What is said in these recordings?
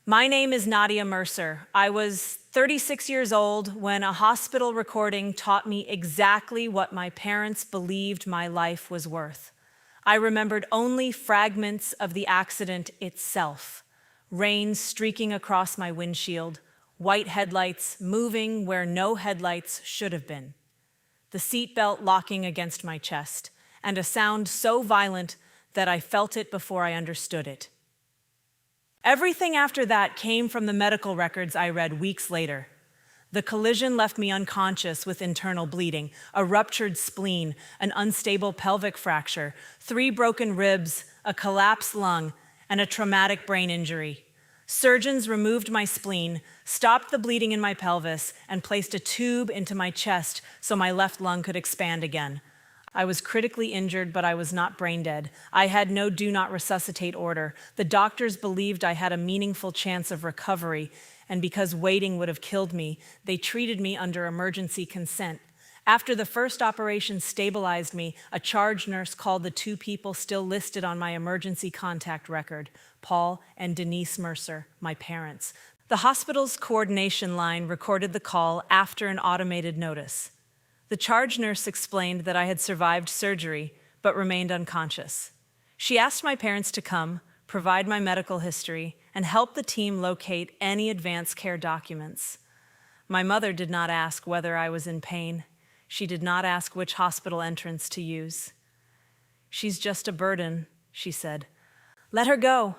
My name is Nadia Mercer. I was 36 years old when a hospital recording taught me exactly what my parents believed my life was worth. I remembered only fragments of the accident itself. Rain streaking across my windshield, white headlights moving where no headlights should have been, the seatbelt locking against my chest, and a sound so violent that I felt it before I understood it. Everything after that came from the medical records I read weeks later. The collision left me unconscious with internal bleeding, a ruptured spleen, an unstable pelvic fracture, 3 broken ribs, a collapsed lung, and a traumatic brain injury. Surgeons removed my spleen, stopped the bleeding in my pelvis, and placed a tube into my chest so my left lung could expand again. I was critically injured, but I was not brain dead. I had no do not resuscitate order. The doctors believed I had a meaningful chance of recovery, and because waiting would have killed me, they treated me under emergency consent. After the first operation stabilized me, a charge nurse called the 2 people still listed on my emergency contact record, Paul and Denise Mercer, my parents. The hospital's coordination line recorded the call after an automated notice. The charge nurse explained that I had survived surgery, but remained unconscious. She asked my parents to come, provide my medical history, and help the team locate any advanced care documents. My mother did not ask whether I was in pain. She did not ask which hospital entrance to use. "She's just a burden," she said. "Let her go."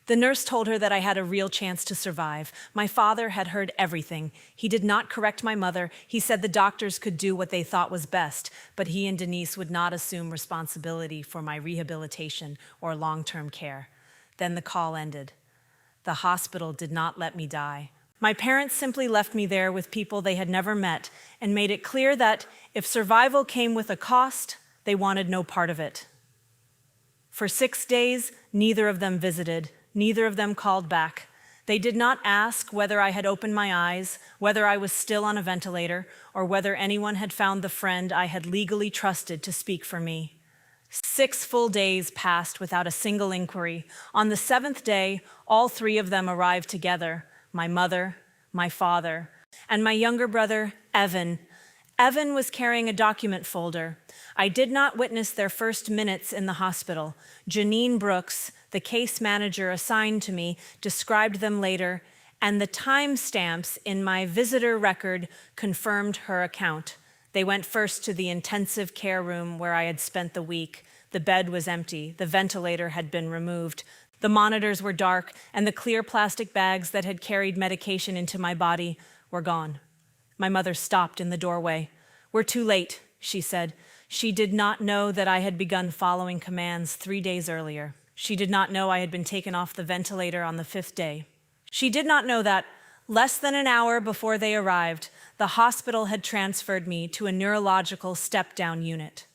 The nurse told her that I had a real chance to survive. My father had heard everything. He did not correct my mother. He said the doctors could do what they thought was best, but he and Denise would not assume responsibility for my rehabilitation or long-term care. Then the call ended. The hospital did not let me die. My parents simply left me there with people they had never met and made it clear that if survival came with a cost, they wanted no part of it. For 6 days, neither of them visited. Neither of them called back. They did not ask whether I had opened my eyes, whether I was still on a ventilator, or whether anyone had found the friend I had legally trusted to speak for me. 6 full days passed without a single inquiry. On the 7th day, all 3 of them arrived together, my mother, my father, and my younger brother, Evan. Evan was carrying a document folder. I did not witness their first minutes in the hospital. Janine Brooks, the case manager assigned to me, described them later, and the timestamps in my visitor record confirmed her account. They went first to the intensive care room where I had spent the week. The bed was empty. The ventilator had been removed. The monitors were dark, and the clear plastic bags that had carried medication into my body were gone. My mother stopped in the doorway. "We're too late," she said. She did not know that I had begun following commands 3 days earlier. She did not know I had been taken off the ventilator on the 5th day. She did not know that, less than an hour before they arrived, the hospital had transferred me to a neurological step-down unit.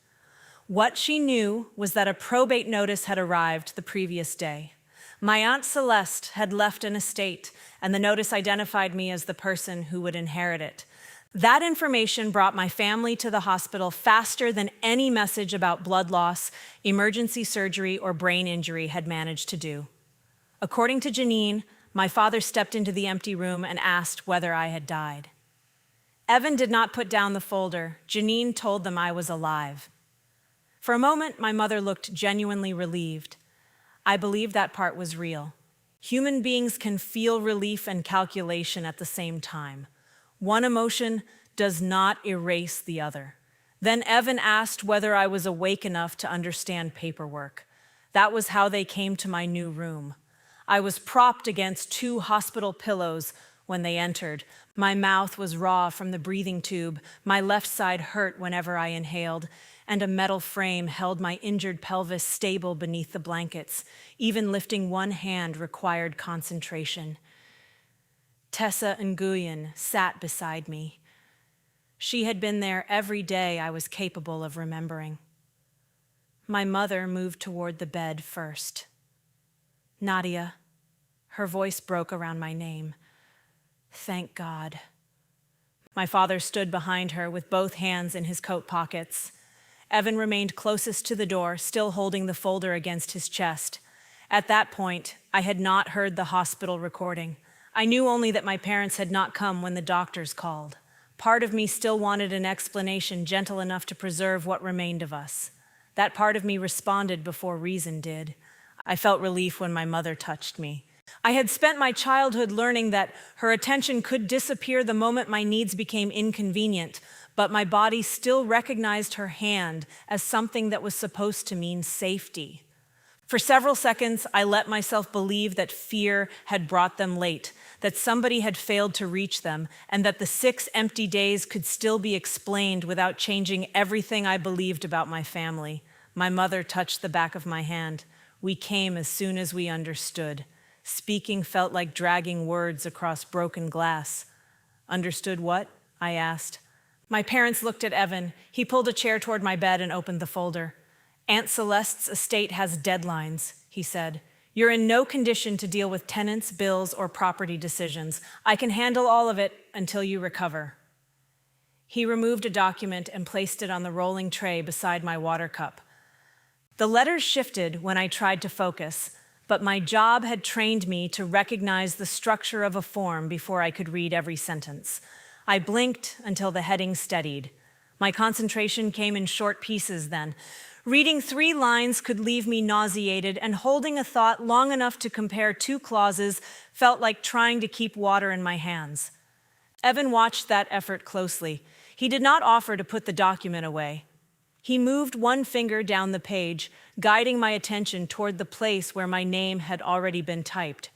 What she knew was that a probate notice had arrived the previous day. My Aunt Celeste had left an estate, and the notice identified me as the person who would inherit it. That information brought my family to the hospital faster than any message about blood loss, emergency surgery, or brain injury had managed to do. According to Janine, my father stepped into the empty room and asked whether I had died. Evan did not put down the folder. Janine told them I was alive. For a moment, my mother looked genuinely relieved. I believed that part was real. Human beings can feel relief and calculation at the same time. One emotion does not erase the other. Then Evan asked whether I was awake enough to understand paperwork. That was how they came to my new room. I was propped against 2 hospital pillows when they entered. My mouth was raw from the breathing tube. My left side hurt whenever I inhaled, and a metal frame held my injured pelvis stable beneath the blankets. Even lifting one hand required concentration. Tessa Nguyen sat beside me. She had been there every day I was capable of remembering. My mother moved toward the bed first. "Nadia," her voice broke around my name. "Thank God." My father stood behind her with both hands in his coat pockets. Evan remained closest to the door, still holding the folder against his chest. At that point, I had not heard the hospital recording. I knew only that my parents had not come when the doctors called. Part of me still wanted an explanation gentle enough to preserve what remained of us. That part of me responded before reason did. I felt relief when my mother touched me. I had spent my childhood learning that her attention could disappear the moment my needs became inconvenient, but my body still recognized her hand as something that was supposed to mean safety. For several seconds, I let myself believe that fear had brought them late, that somebody had failed to reach them, and that the 6 empty days could still be explained without changing everything I believed about my family. My mother touched the back of my hand. We came as soon as we understood. Speaking felt like dragging words across broken glass. Understood what? I asked. My parents looked at Evan. He pulled a chair toward my bed and opened the folder. Aunt Celeste's estate has deadlines, he said. You're in no condition to deal with tenants, bills, or property decisions. I can handle all of it until you recover. He removed a document and placed it on the rolling tray beside my water cup. The letters shifted when I tried to focus, but my job had trained me to recognize the structure of a form before I could read every sentence. I blinked until the heading steadied. My concentration came in short pieces then. Reading 3 lines could leave me nauseated, and holding a thought long enough to compare 2 clauses felt like trying to keep water in my hands. Evan watched that effort closely. He did not offer to put the document away. He moved one finger down the page, guiding my attention toward the place where my name had already been typed.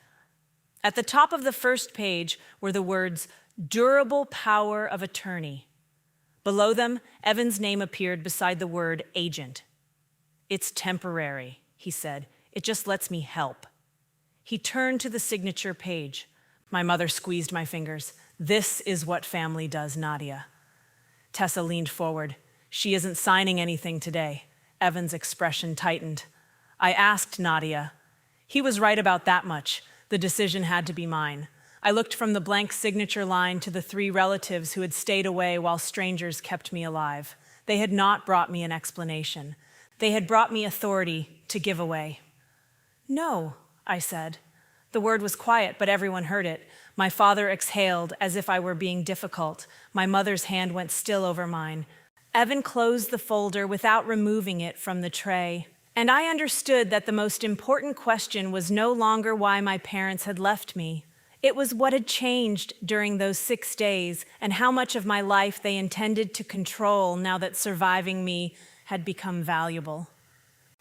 At the top of the first page were the words, "Durable power of attorney." Below them, Evan's name appeared beside the word agent. "It's temporary," he said. "It just lets me help." He turned to the signature page. My mother squeezed my fingers. "This is what family does, Nadia." Tessa leaned forward. "She isn't signing anything today." Evan's expression tightened. I asked Nadia. He was right about that much. The decision had to be mine. I looked from the blank signature line to the 3 relatives who had stayed away while strangers kept me alive. They had not brought me an explanation. They had brought me authority to give away. "No," I said. The word was quiet, but everyone heard it. My father exhaled as if I were being difficult. My mother's hand went still over mine. Evan closed the folder without removing it from the tray. And I understood that the most important question was no longer why my parents had left me. It was what had changed during those 6 days and how much of my life they intended to control now that surviving me had become valuable.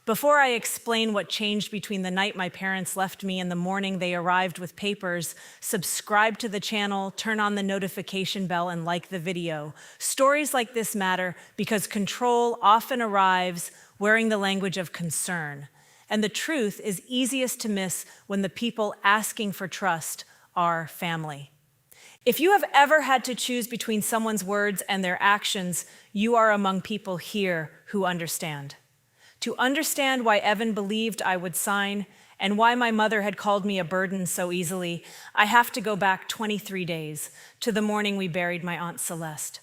Before I explain what changed between the night my parents left me and the morning they arrived with papers, subscribe to the channel, turn on the notification bell, and like the video. Stories like this matter because control often arrives wearing the language of concern. And the truth is easiest to miss when the people asking for trust are family. If you have ever had to choose between someone's words and their actions, you are among people here who understand. To understand why Evan believed I would sign and why my mother had called me a burden so easily, I have to go back 23 days to the morning we buried my Aunt Celeste.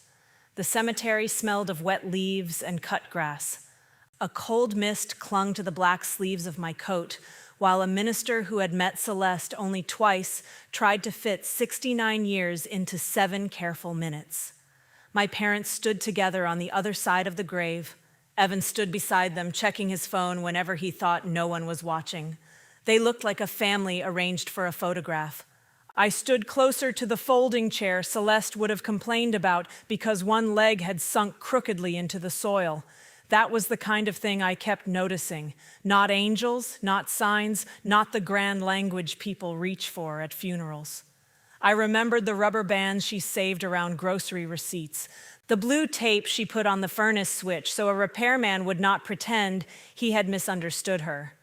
The cemetery smelled of wet leaves and cut grass. A cold mist clung to the black sleeves of my coat, while a minister who had met Celeste only twice tried to fit 69 years into 7 careful minutes. My parents stood together on the other side of the grave. Evan stood beside them, checking his phone whenever he thought no one was watching. They looked like a family arranged for a photograph. I stood closer to the folding chair Celeste would have complained about because one leg had sunk crookedly into the soil. That was the kind of thing I kept noticing. Not angels, not signs, not the grand language people reach for at funerals. I remembered the rubber bands she saved around grocery receipts, the blue tape she put on the furnace switch so a repairman would not pretend he had misunderstood her.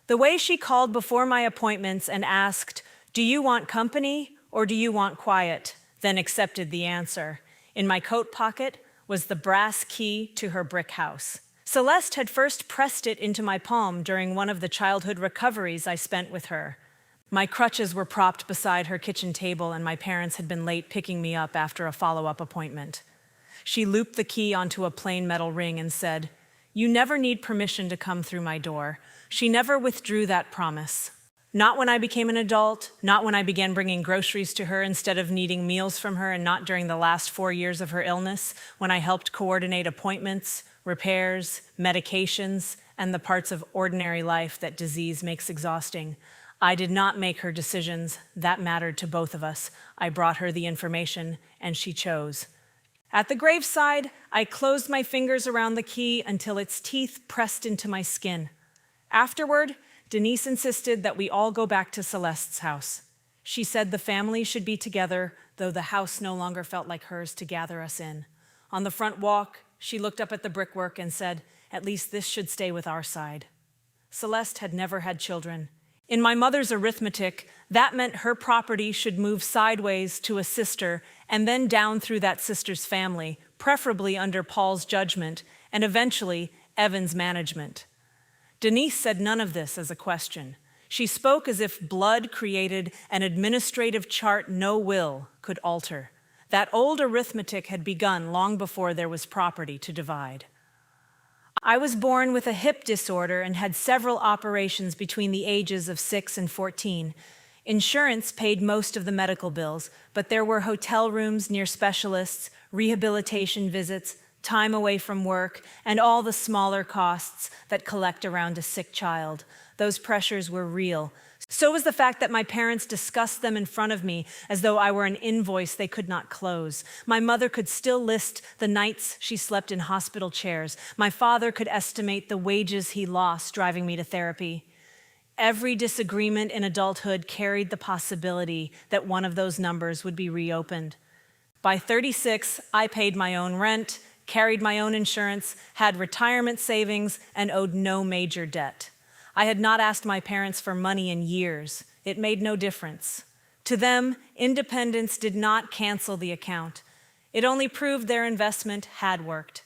The way she called before my appointments and asked, "Do you want company or do you want quiet?" then accepted the answer. In my coat pocket was the brass key to her brick house. Celeste had first pressed it into my palm during one of the childhood recoveries I spent with her. My crutches were propped beside her kitchen table, and my parents had been late picking me up after a follow-up appointment. She looped the key onto a plain metal ring and said, "You never need permission to come through my door." She never withdrew that promise. Not when I became an adult, not when I began bringing groceries to her instead of needing meals from her, and not during the last 4 years of her illness, when I helped coordinate appointments, repairs, medications, and the parts of ordinary life that disease makes exhausting. I did not make her decisions. That mattered to both of us. I brought her the information, and she chose. At the graveside, I closed my fingers around the key until its teeth pressed into my skin. Afterward, Denise insisted that we all go back to Celeste's house. She said the family should be together, though the house no longer felt like hers to gather us in. On the front walk, she looked up at the brickwork and said, "At least this should stay with our side." Celeste had never had children. In my mother's arithmetic, that meant her property should move sideways to a sister and then down through that sister's family, preferably under Paul's judgment, and eventually Evan's management. Denise said none of this as a question. She spoke as if blood created an administrative chart no will could alter. That old arithmetic had begun long before there was property to divide. I was born with a hip disorder and had several operations between the ages of 6 and 14. Insurance paid most of the medical bills, but there were hotel rooms near specialists, rehabilitation visits, time away from work, and all the smaller costs that collect around a sick child. Those pressures were real. So was the fact that my parents discussed them in front of me as though I were an invoice they could not close. My mother could still list the nights she slept in hospital chairs. My father could estimate the wages he lost driving me to therapy. Every disagreement in adulthood carried the possibility that one of those numbers would be reopened. By 36, I paid my own rent, carried my own insurance, had retirement savings, and owed no major debt. I had not asked my parents for money in years. It made no difference. To them, independence did not cancel the account. It only proved their investment had worked.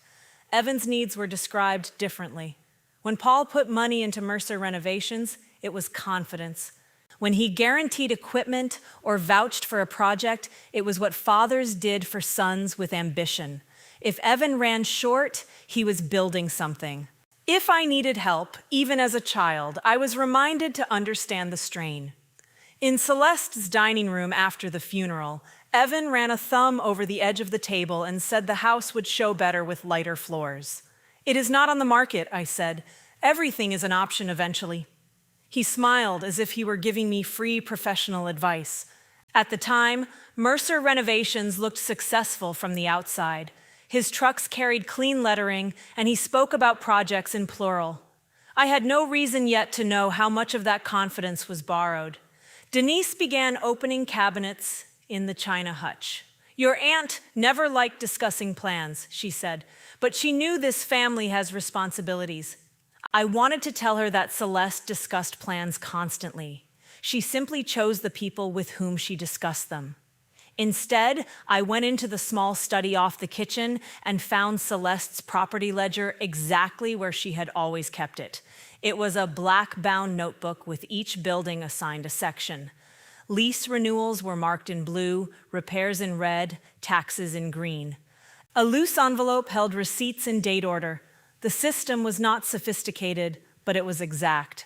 Evan's needs were described differently. When Paul put money into Mercer renovations, it was confidence. When he guaranteed equipment or vouched for a project, it was what fathers did for sons with ambition. If Evan ran short, he was building something. If I needed help, even as a child, I was reminded to understand the strain. In Celeste's dining room after the funeral, Evan ran a thumb over the edge of the table and said the house would show better with lighter floors. "It is not on the market," I said. "Everything is an option eventually." He smiled as if he were giving me free professional advice. At the time, Mercer renovations looked successful from the outside. His trucks carried clean lettering, and he spoke about projects in plural. I had no reason yet to know how much of that confidence was borrowed. Denise began opening cabinets in the china hutch. "Your aunt never liked discussing plans," she said, "but she knew this family has responsibilities." I wanted to tell her that Celeste discussed plans constantly. She simply chose the people with whom she discussed them. Instead, I went into the small study off the kitchen and found Celeste's property ledger exactly where she had always kept it. It was a black-bound notebook with each building assigned a section. Lease renewals were marked in blue, repairs in red, taxes in green. A loose envelope held receipts in date order. The system was not sophisticated, but it was exact.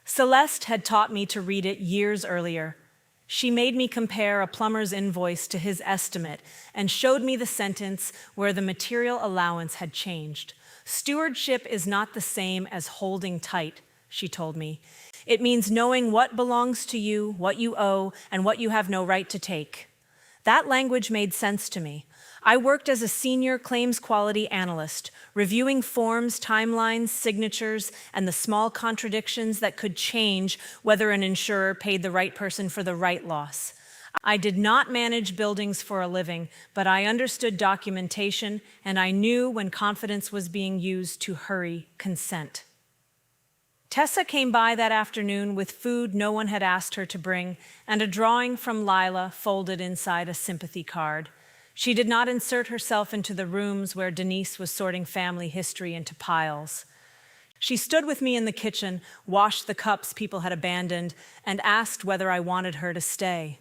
Celeste had taught me to read it years earlier. She made me compare a plumber's invoice to his estimate and showed me the sentence where the material allowance had changed. "Stewardship is not the same as holding tight," she told me. "It means knowing what belongs to you, what you owe, and what you have no right to take." That language made sense to me. I worked as a senior claims quality analyst, reviewing forms, timelines, signatures, and the small contradictions that could change whether an insurer paid the right person for the right loss. I did not manage buildings for a living, but I understood documentation, and I knew when confidence was being used to hurry consent. Tessa came by that afternoon with food no one had asked her to bring, and a drawing from Lila folded inside a sympathy card. She did not insert herself into the rooms where Denise was sorting family history into piles. She stood with me in the kitchen, washed the cups people had abandoned, and asked whether I wanted her to stay.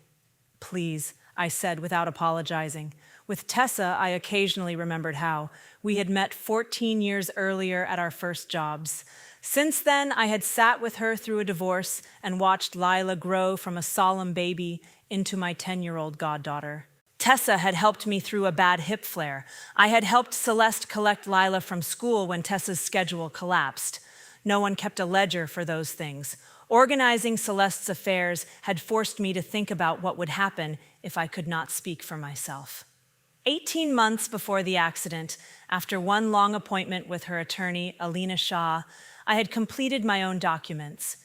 "Please," I said without apologizing. With Tessa, I occasionally remembered how. We had met 14 years earlier at our first jobs. Since then, I had sat with her through a divorce and watched Lila grow from a solemn baby into my 10-year-old goddaughter. Tessa had helped me through a bad hip flare. I had helped Celeste collect Lila from school when Tessa's schedule collapsed. No one kept a ledger for those things. Organizing Celeste's affairs had forced me to think about what would happen if I could not speak for myself. 18 months before the accident, after one long appointment with her attorney, Alina Shah, I had completed my own documents.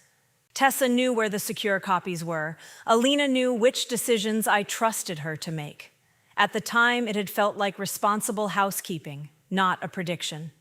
Tessa knew where the secure copies were. Alina knew which decisions I trusted her to make. At the time, it had felt like responsible housekeeping, not a prediction.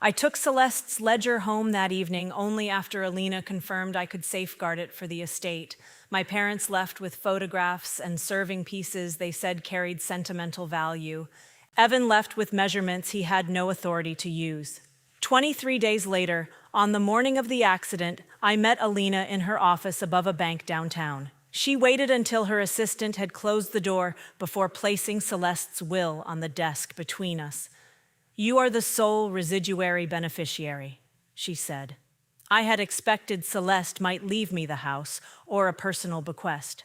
I took Celeste's ledger home that evening only after Alina confirmed I could safeguard it for the estate. My parents left with photographs and serving pieces they said carried sentimental value. Evan left with measurements he had no authority to use. 23 days later, on the morning of the accident, I met Alina in her office above a bank downtown. She waited until her assistant had closed the door before placing Celeste's will on the desk between us. "You are the sole residuary beneficiary," she said. I had expected Celeste might leave me the house or a personal bequest.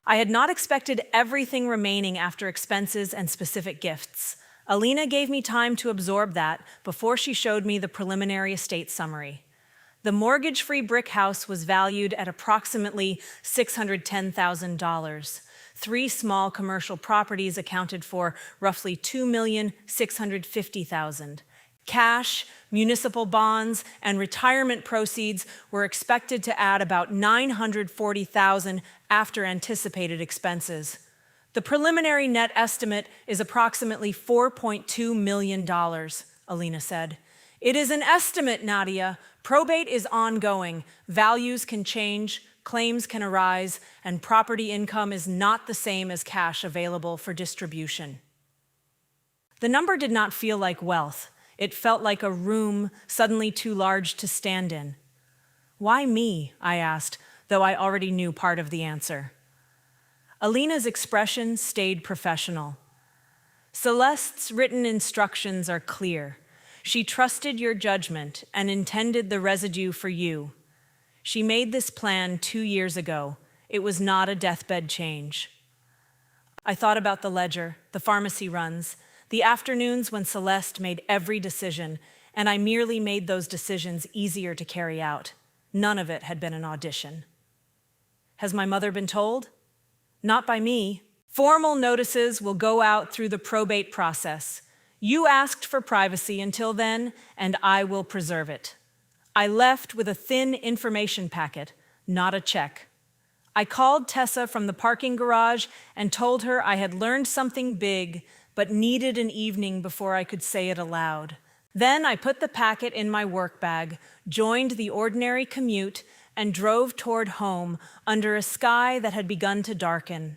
I had not expected everything remaining after expenses and specific gifts. Alina gave me time to absorb that before she showed me the preliminary estate summary. The mortgage-free brick house was valued at approximately $610,000. 3 small commercial properties accounted for roughly $2,650,000. Cash, municipal bonds, and retirement proceeds were expected to add about $940,000 after anticipated expenses. The preliminary net estimate is approximately $4.2 million, Alina said. "It is an estimate, Nadia. Probate is ongoing. Values can change, claims can arise, and property income is not the same as cash available for distribution." The number did not feel like wealth. It felt like a room suddenly too large to stand in. "Why me?" I asked, though I already knew part of the answer. Alina's expression stayed professional. "Celeste's written instructions are clear. She trusted your judgment and intended the residue for you. She made this plan 2 years ago. It was not a deathbed change." I thought about the ledger, the pharmacy runs, the afternoons when Celeste made every decision, and I merely made those decisions easier to carry out. None of it had been an audition. Has my mother been told? Not by me. Formal notices will go out through the probate process. You asked for privacy until then, and I will preserve it. I left with a thin information packet, not a check. I called Tessa from the parking garage and told her I had learned something big, but needed an evening before I could say it aloud. Then I put the packet in my work bag, joined the ordinary commute, and drove toward home under a sky that had begun to darken.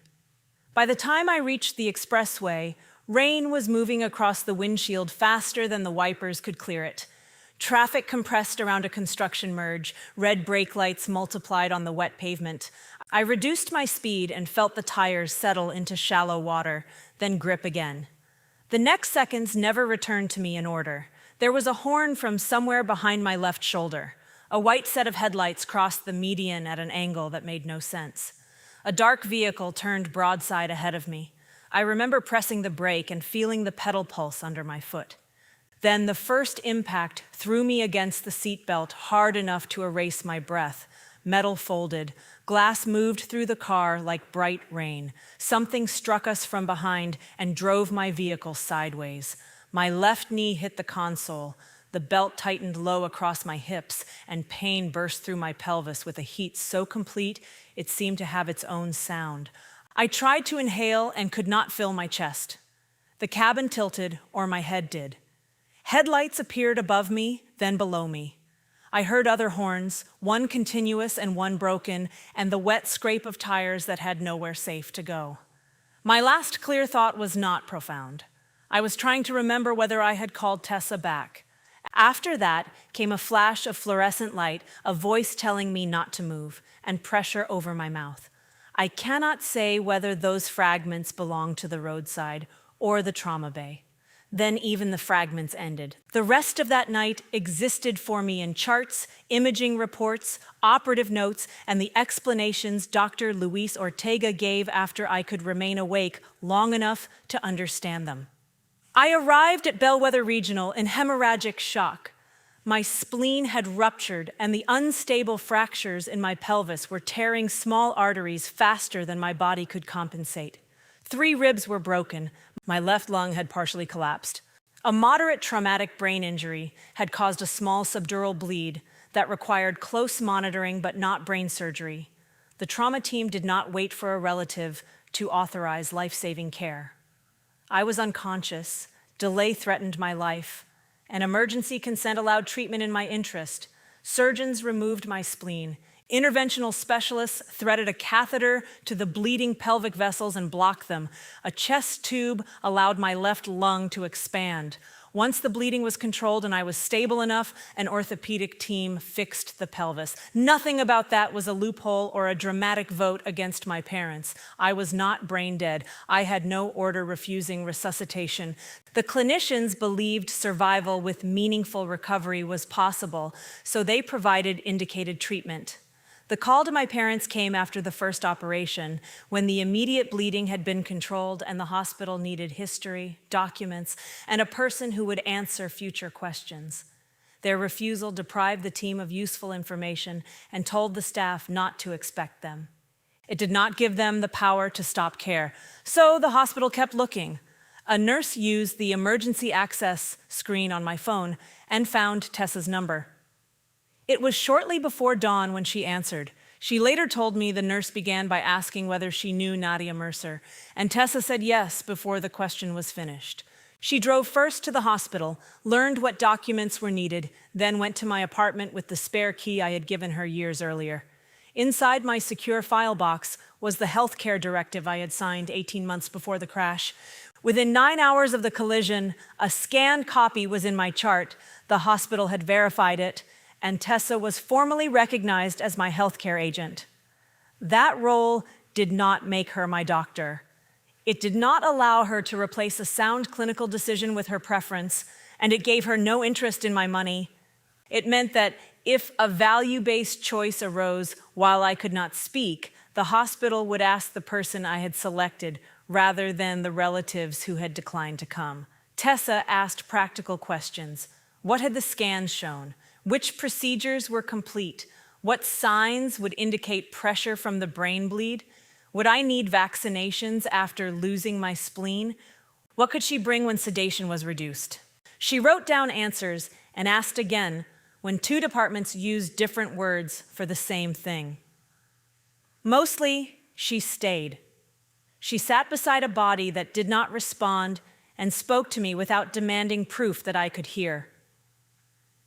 By the time I reached the expressway, rain was moving across the windshield faster than the wipers could clear it. Traffic compressed around a construction merge, red brake lights multiplied on the wet pavement. I reduced my speed and felt the tires settle into shallow water, then grip again. The next seconds never returned to me in order. There was a horn from somewhere behind my left shoulder. A white set of headlights crossed the median at an angle that made no sense. A dark vehicle turned broadside ahead of me. I remember pressing the brake and feeling the pedal pulse under my foot. Then the first impact threw me against the seatbelt hard enough to erase my breath. Metal folded. Glass moved through the car like bright rain. Something struck us from behind and drove my vehicle sideways. My left knee hit the console. The belt tightened low across my hips, and pain burst through my pelvis with a heat so complete it seemed to have its own sound. I tried to inhale and could not fill my chest. The cabin tilted, or my head did. Headlights appeared above me, then below me. I heard other horns, one continuous and one broken, and the wet scrape of tires that had nowhere safe to go. My last clear thought was not profound. I was trying to remember whether I had called Tessa back. After that came a flash of fluorescent light, a voice telling me not to move, and pressure over my mouth. I cannot say whether those fragments belong to the roadside or the trauma bay. Then even the fragments ended. The rest of that night existed for me in charts, imaging reports, operative notes, and the explanations Dr. Luis Ortega gave after I could remain awake long enough to understand them. I arrived at Bellwether Regional in hemorrhagic shock. My spleen had ruptured, and the unstable fractures in my pelvis were tearing small arteries faster than my body could compensate. 3 ribs were broken. My left lung had partially collapsed. A moderate traumatic brain injury had caused a small subdural bleed that required close monitoring but not brain surgery. The trauma team did not wait for a relative to authorize life-saving care. I was unconscious. Delay threatened my life. An emergency consent allowed treatment in my interest. Surgeons removed my spleen. Interventional specialists threaded a catheter to the bleeding pelvic vessels and blocked them. A chest tube allowed my left lung to expand. Once the bleeding was controlled and I was stable enough, an orthopedic team fixed the pelvis. Nothing about that was a loophole or a dramatic vote against my parents. I was not brain dead. I had no order refusing resuscitation. The clinicians believed survival with meaningful recovery was possible, so they provided indicated treatment. The call to my parents came after the first operation, when the immediate bleeding had been controlled and the hospital needed history, documents, and a person who would answer future questions. Their refusal deprived the team of useful information and told the staff not to expect them. It did not give them the power to stop care, so the hospital kept looking. A nurse used the emergency access screen on my phone and found Tessa's number. It was shortly before dawn when she answered. She later told me the nurse began by asking whether she knew Nadia Mercer, and Tessa said yes before the question was finished. She drove first to the hospital, learned what documents were needed, then went to my apartment with the spare key I had given her years earlier. Inside my secure file box was the healthcare directive I had signed 18 months before the crash. Within 9 hours of the collision, a scanned copy was in my chart. The hospital had verified it, and Tessa was formally recognized as my healthcare agent. That role did not make her my doctor. It did not allow her to replace a sound clinical decision with her preference, and it gave her no interest in my money. It meant that if a value-based choice arose while I could not speak, the hospital would ask the person I had selected rather than the relatives who had declined to come. Tessa asked practical questions. What had the scans shown? Which procedures were complete? What signs would indicate pressure from the brain bleed? Would I need vaccinations after losing my spleen? What could she bring when sedation was reduced? She wrote down answers and asked again when 2 departments used different words for the same thing. Mostly, she stayed. She sat beside a body that did not respond and spoke to me without demanding proof that I could hear.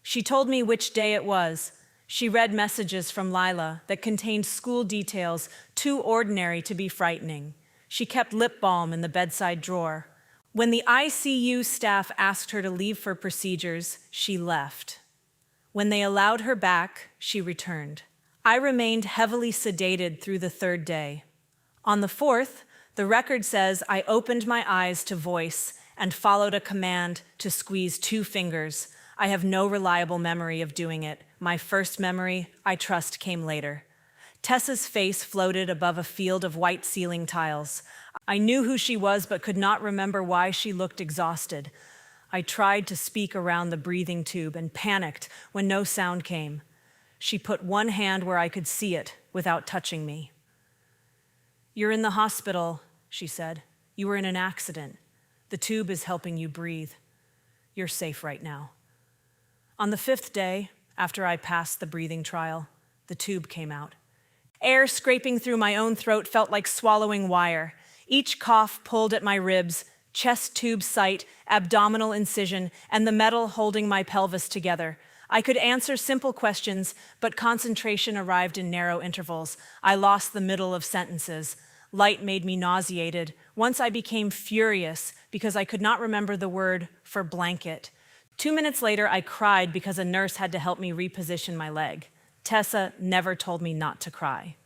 She told me which day it was. She read messages from Lila that contained school details too ordinary to be frightening. She kept lip balm in the bedside drawer. When the ICU staff asked her to leave for procedures, she left. When they allowed her back, she returned. I remained heavily sedated through the 3rd day. On the 4th, the record says I opened my eyes to voice and followed a command to squeeze 2 fingers. I have no reliable memory of doing it. My first memory, I trust, came later. Tessa's face floated above a field of white ceiling tiles. I knew who she was, but could not remember why she looked exhausted. I tried to speak around the breathing tube and panicked when no sound came. She put one hand where I could see it without touching me. "You're in the hospital," she said. "You were in an accident. The tube is helping you breathe. You're safe right now." On the 5th day, after I passed the breathing trial, the tube came out. Air scraping through my own throat felt like swallowing wire. Each cough pulled at my ribs, chest tube site, abdominal incision, and the metal holding my pelvis together. I could answer simple questions, but concentration arrived in narrow intervals. I lost the middle of sentences. Light made me nauseated. Once I became furious because I could not remember the word for blanket. 2 minutes later, I cried because a nurse had to help me reposition my leg. Tessa never told me not to cry.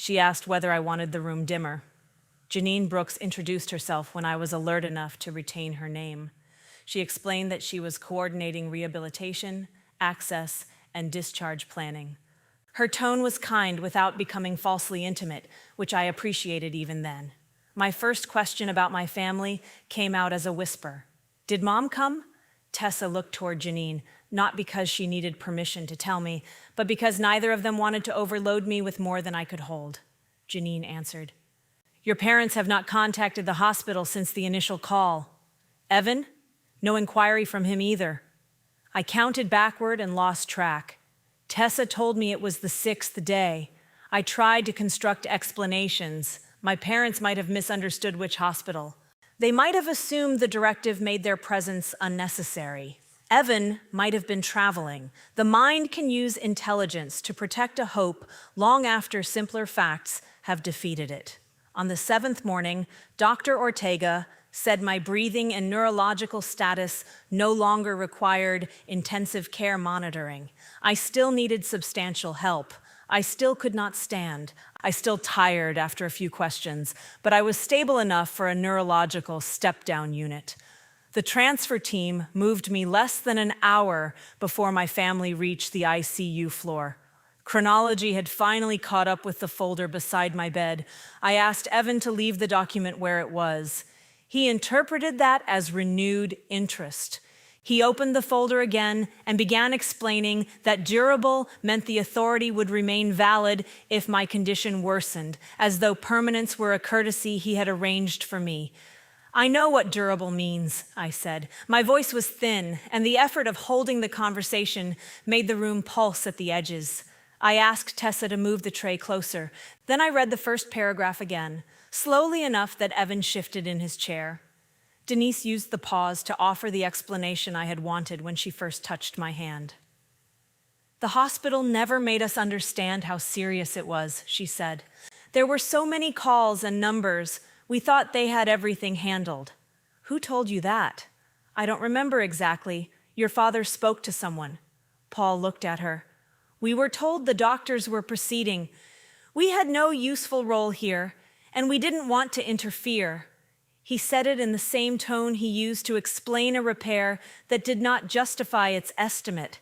She asked whether I wanted the room dimmer. Janine Brooks introduced herself when I was alert enough to retain her name. She explained that she was coordinating rehabilitation, access, and discharge planning. Her tone was kind without becoming falsely intimate, which I appreciated even then. My first question about my family came out as a whisper. "Did Mom come?" Tessa looked toward Janine, not because she needed permission to tell me, but because neither of them wanted to overload me with more than I could hold. Janine answered. "Your parents have not contacted the hospital since the initial call. Evan? No inquiry from him either." I counted backward and lost track. Tessa told me it was the 6th day. I tried to construct explanations. My parents might have misunderstood which hospital. They might have assumed the directive made their presence unnecessary. Evan might have been traveling. The mind can use intelligence to protect a hope long after simpler facts have defeated it. On the 7th morning, Dr. Ortega said my breathing and neurological status no longer required intensive care monitoring. I still needed substantial help. I still could not stand. I still tired after a few questions, but I was stable enough for a neurological step-down unit. The transfer team moved me less than an hour before my family reached the ICU floor. Chronology had finally caught up with the folder beside my bed. I asked Evan to leave the document where it was. He interpreted that as renewed interest. He opened the folder again and began explaining that durable meant the authority would remain valid if my condition worsened, as though permanence were a courtesy he had arranged for me. "I know what durable means," I said. My voice was thin, and the effort of holding the conversation made the room pulse at the edges. I asked Tessa to move the tray closer. Then I read the first paragraph again, slowly enough that Evan shifted in his chair. Denise used the pause to offer the explanation I had wanted when she first touched my hand. "The hospital never made us understand how serious it was," she said. "There were so many calls and numbers. We thought they had everything handled." "Who told you that?" "I don't remember exactly. Your father spoke to someone." Paul looked at her. "We were told the doctors were proceeding. We had no useful role here, and we didn't want to interfere." He said it in the same tone he used to explain a repair that did not justify its estimate.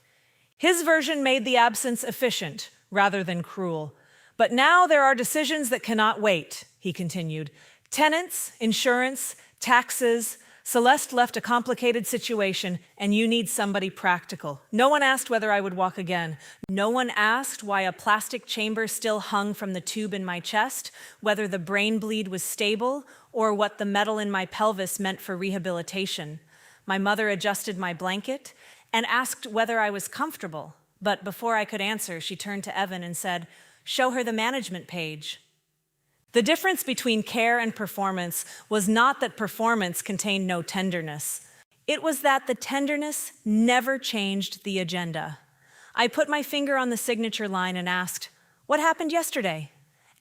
His version made the absence efficient rather than cruel. "But now there are decisions that cannot wait," he continued. "Tenants, insurance, taxes. Celeste left a complicated situation, and you need somebody practical. No one asked whether I would walk again. No one asked why a plastic chamber still hung from the tube in my chest, whether the brain bleed was stable, or what the metal in my pelvis meant for rehabilitation. My mother adjusted my blanket and asked whether I was comfortable. But before I could answer, she turned to Evan and said, 'Show her the management page.'" The difference between care and performance was not that performance contained no tenderness. It was that the tenderness never changed the agenda. I put my finger on the signature line and asked, "What happened yesterday?"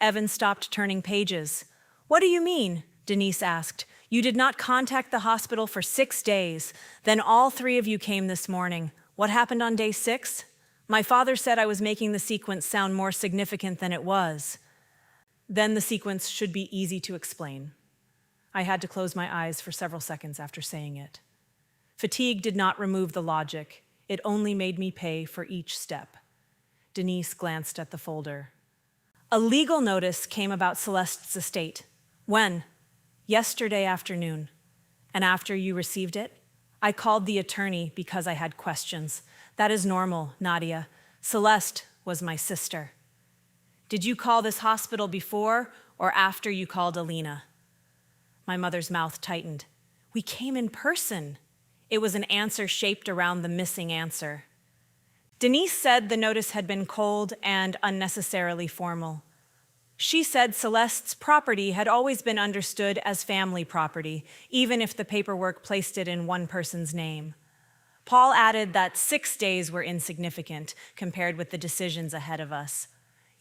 Evan stopped turning pages. "What do you mean?" Denise asked. "You did not contact the hospital for 6 days. Then all 3 of you came this morning. What happened on day 6? My father said I was making the sequence sound more significant than it was. Then the sequence should be easy to explain." I had to close my eyes for several seconds after saying it. Fatigue did not remove the logic. It only made me pay for each step. Denise glanced at the folder. "A legal notice came about Celeste's estate." "When?" "Yesterday afternoon." "And after you received it?" "I called the attorney because I had questions." "That is normal, Nadia. Celeste was my sister." "Did you call this hospital before or after you called Alina?" My mother's mouth tightened. "We came in person." It was an answer shaped around the missing answer. Denise said the notice had been cold and unnecessarily formal. She said Celeste's property had always been understood as family property, even if the paperwork placed it in one person's name. Paul added that 6 days were insignificant compared with the decisions ahead of us.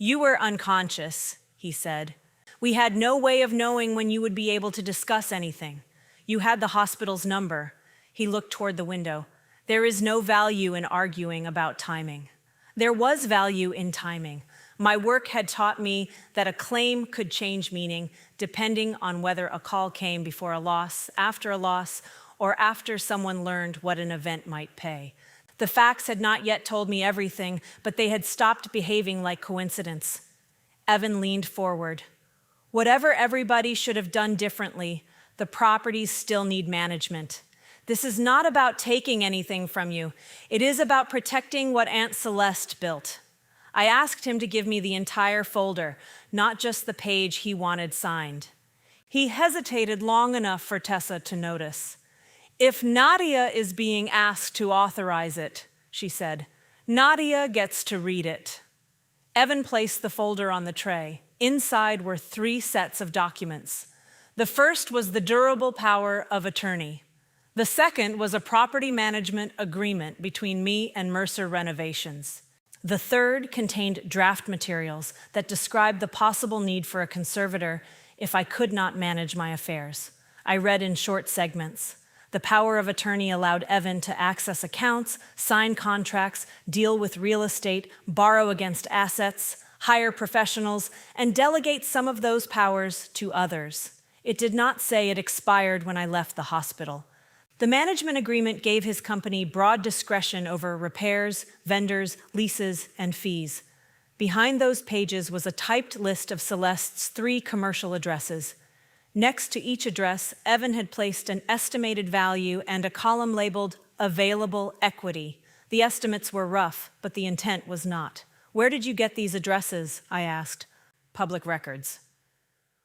"You were unconscious," he said. "We had no way of knowing when you would be able to discuss anything. You had the hospital's number." He looked toward the window. "There is no value in arguing about timing." There was value in timing. My work had taught me that a claim could change meaning depending on whether a call came before a loss, or after someone learned what an event might pay. The facts had not yet told me everything, but they had stopped behaving like coincidence. Evan leaned forward. Whatever everybody should have done differently, the properties still need management. This is not about taking anything from you. It is about protecting what Aunt Celeste built. I asked him to give me the entire folder, not just the page he wanted signed. He hesitated long enough for Tessa to notice. If Nadia is being asked to authorize it, she said, Nadia gets to read it. Evan placed the folder on the tray. Inside were 3 sets of documents. The first was the durable power of attorney. The second was a property management agreement between me and Mercer Renovations. The third contained draft materials that described the possible need for a conservator if I could not manage my affairs. I read in short segments. The power of attorney allowed Evan to access accounts, sign contracts, deal with real estate, borrow against assets, hire professionals, and delegate some of those powers to others. It did not say it expired when I left the hospital. The management agreement gave his company broad discretion over repairs, vendors, leases, and fees. Behind those pages was a typed list of Celeste's 3 commercial addresses. Next to each address, Evan had placed an estimated value and a column labeled available equity. The estimates were rough, but the intent was not. Where did you get these addresses? I asked. Public records.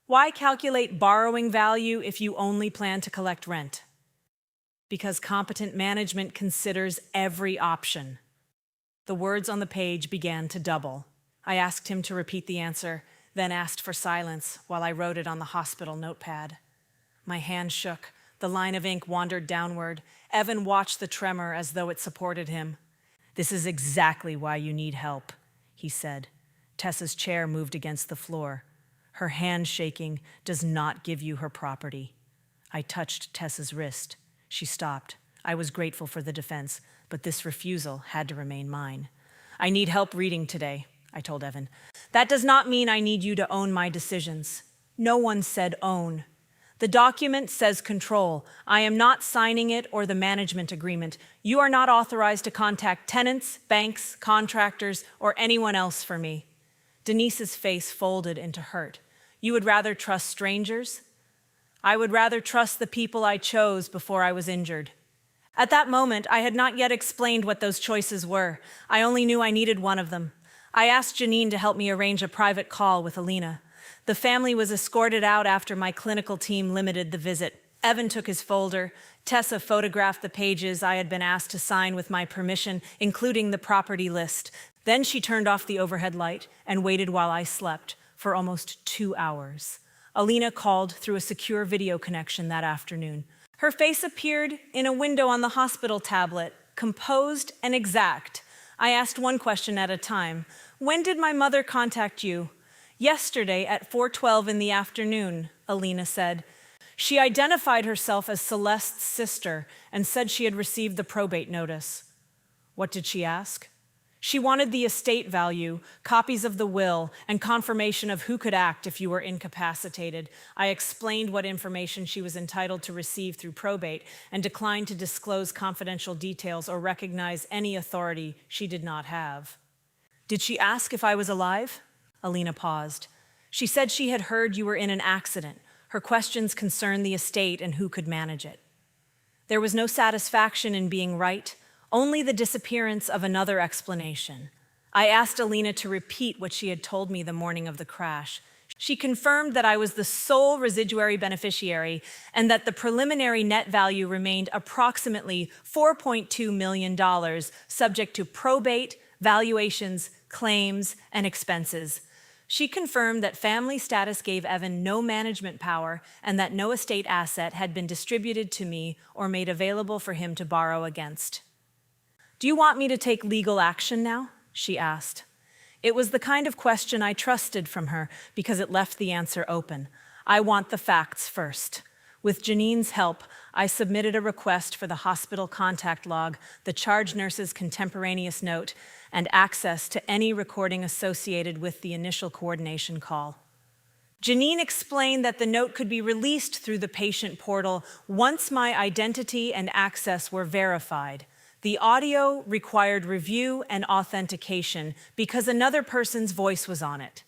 Why calculate borrowing value if you only plan to collect rent? Because competent management considers every option. The words on the page began to double. I asked him to repeat the answer, then asked for silence while I wrote it on the hospital notepad. My hand shook. The line of ink wandered downward. Evan watched the tremor as though it supported him. This is exactly why you need help, he said. Tessa's chair moved against the floor. Her hand shaking does not give you her property. I touched Tessa's wrist. She stopped. I was grateful for the defense, but this refusal had to remain mine. I need help reading today, I told Evan. That does not mean I need you to own my decisions. No one said own. The document says control. I am not signing it or the management agreement. You are not authorized to contact tenants, banks, contractors, or anyone else for me. Denise's face folded into hurt. You would rather trust strangers? I would rather trust the people I chose before I was injured. At that moment, I had not yet explained what those choices were. I only knew I needed one of them. I asked Janine to help me arrange a private call with Alina. The family was escorted out after my clinical team limited the visit. Evan took his folder. Tessa photographed the pages I had been asked to sign with my permission, including the property list. Then she turned off the overhead light and waited while I slept for almost 2 hours. Alina called through a secure video connection that afternoon. Her face appeared in a window on the hospital tablet, composed and exact. I asked one question at a time. When did my mother contact you? Yesterday at 4:12 in the afternoon, Alina said. She identified herself as Celeste's sister and said she had received the probate notice. What did she ask? She wanted the estate value, copies of the will, and confirmation of who could act if you were incapacitated. I explained what information she was entitled to receive through probate and declined to disclose confidential details or recognize any authority she did not have. Did she ask if I was alive? Alina paused. She said she had heard you were in an accident. Her questions concerned the estate and who could manage it. There was no satisfaction in being right, only the disappearance of another explanation. I asked Alina to repeat what she had told me the morning of the crash. She confirmed that I was the sole residuary beneficiary and that the preliminary net value remained approximately $4.2 million, subject to probate, valuations, claims, and expenses. She confirmed that family status gave Evan no management power and that no estate asset had been distributed to me or made available for him to borrow against. Do you want me to take legal action now? She asked. It was the kind of question I trusted from her because it left the answer open. I want the facts first. With Janine's help, I submitted a request for the hospital contact log, the charge nurse's contemporaneous note, and access to any recording associated with the initial coordination call. Janine explained that the note could be released through the patient portal once my identity and access were verified. The audio required review and authentication because another person's voice was on it.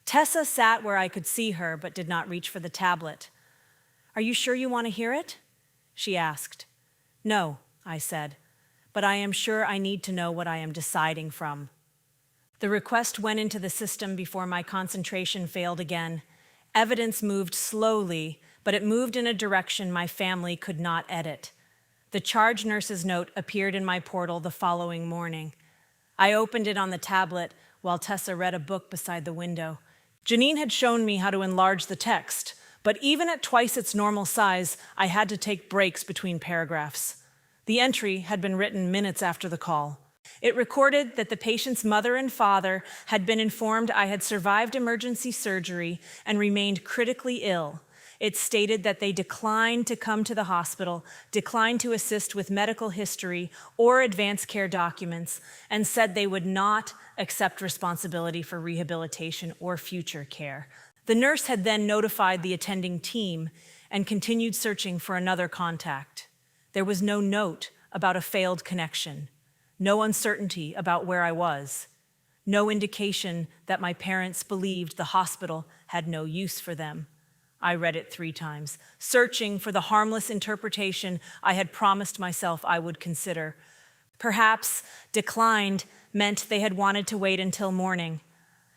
Tessa sat where I could see her but did not reach for the tablet. "Are you sure you want to hear it?" she asked. "No," I said, "but I am sure I need to know what I am deciding from." The request went into the system before my concentration failed again. Evidence moved slowly, but it moved in a direction my family could not edit. The charge nurse's note appeared in my portal the following morning. I opened it on the tablet while Tessa read a book beside the window. Janine had shown me how to enlarge the text, but even at twice its normal size, I had to take breaks between paragraphs. The entry had been written minutes after the call. It recorded that the patient's mother and father had been informed I had survived emergency surgery and remained critically ill. It stated that they declined to come to the hospital, declined to assist with medical history or advanced care documents, and said they would not accept responsibility for rehabilitation or future care. The nurse had then notified the attending team and continued searching for another contact. There was no note about a failed connection, no uncertainty about where I was, no indication that my parents believed the hospital had no use for them. I read it 3 times, searching for the harmless interpretation I had promised myself I would consider. Perhaps declined meant they had wanted to wait until morning.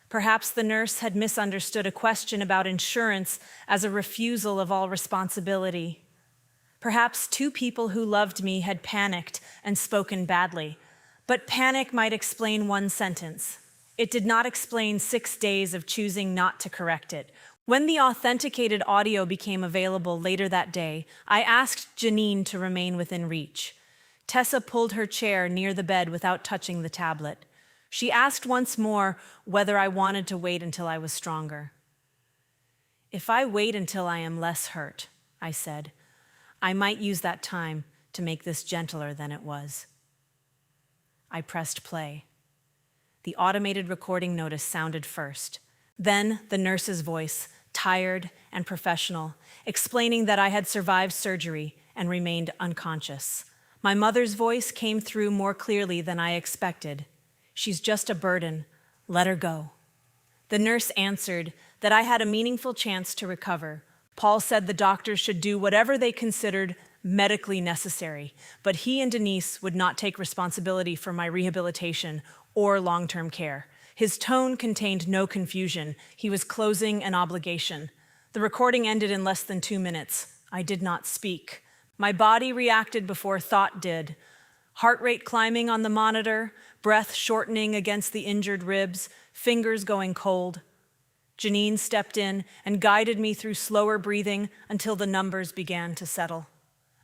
Perhaps the nurse had misunderstood a question about insurance as a refusal of all responsibility. Perhaps 2 people who loved me had panicked and spoken badly. But panic might explain 1 sentence. It did not explain 6 days of choosing not to correct it. When the authenticated audio became available later that day, I asked Janine to remain within reach. Tessa pulled her chair near the bed without touching the tablet. She asked once more whether I wanted to wait until I was stronger. "If I wait until I am less hurt," I said, "I might use that time to make this gentler than it was." I pressed play. The automated recording notice sounded first. Then the nurse's voice, tired and professional, explaining that I had survived surgery and remained unconscious. My mother's voice came through more clearly than I expected. "She's just a burden. Let her go." The nurse answered that I had a meaningful chance to recover. Paul said the doctors should do whatever they considered medically necessary, but he and Denise would not take responsibility for my rehabilitation or long-term care. His tone contained no confusion. He was closing an obligation. The recording ended in less than 2 minutes. I did not speak. My body reacted before thought did. Heart rate climbing on the monitor, breath shortening against the injured ribs, fingers going cold. Janine stepped in and guided me through slower breathing until the numbers began to settle.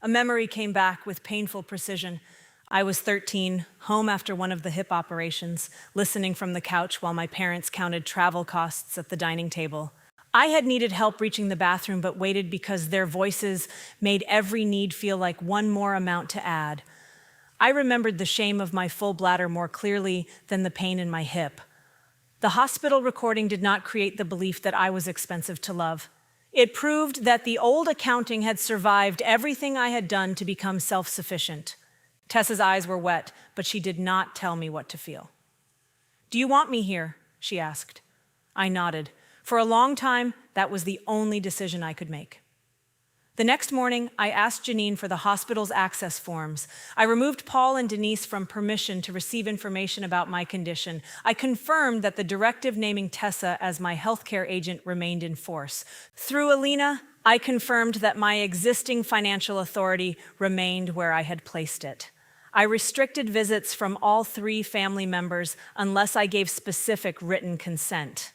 A memory came back with painful precision. I was 13, home after one of the hip operations, listening from the couch while my parents counted travel costs at the dining table. I had needed help reaching the bathroom, but waited because their voices made every need feel like one more amount to add. I remembered the shame of my full bladder more clearly than the pain in my hip. The hospital recording did not create the belief that I was expensive to love. It proved that the old accounting had survived everything I had done to become self-sufficient. Tessa's eyes were wet, but she did not tell me what to feel. "Do you want me here?" she asked. I nodded. For a long time, that was the only decision I could make. The next morning, I asked Janine for the hospital's access forms. I removed Paul and Denise from permission to receive information about my condition. I confirmed that the directive naming Tessa as my healthcare agent remained in force. Through Alina, I confirmed that my existing financial authority remained where I had placed it. I restricted visits from all 3 family members unless I gave specific written consent.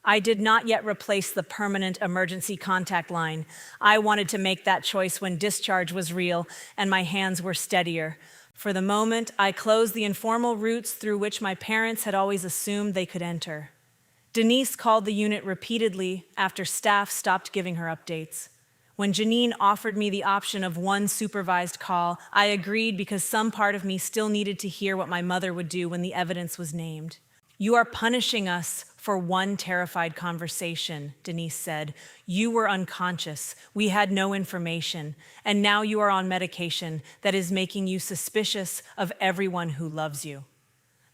I did not yet replace the permanent emergency contact line. I wanted to make that choice when discharge was real and my hands were steadier. For the moment, I closed the informal routes through which my parents had always assumed they could enter. Denise called the unit repeatedly after staff stopped giving her updates. When Janine offered me the option of one supervised call, I agreed because some part of me still needed to hear what my mother would do when the evidence was named. "You are punishing us for one terrified conversation," Denise said. "You were unconscious. We had no information. And now you are on medication that is making you suspicious of everyone who loves you."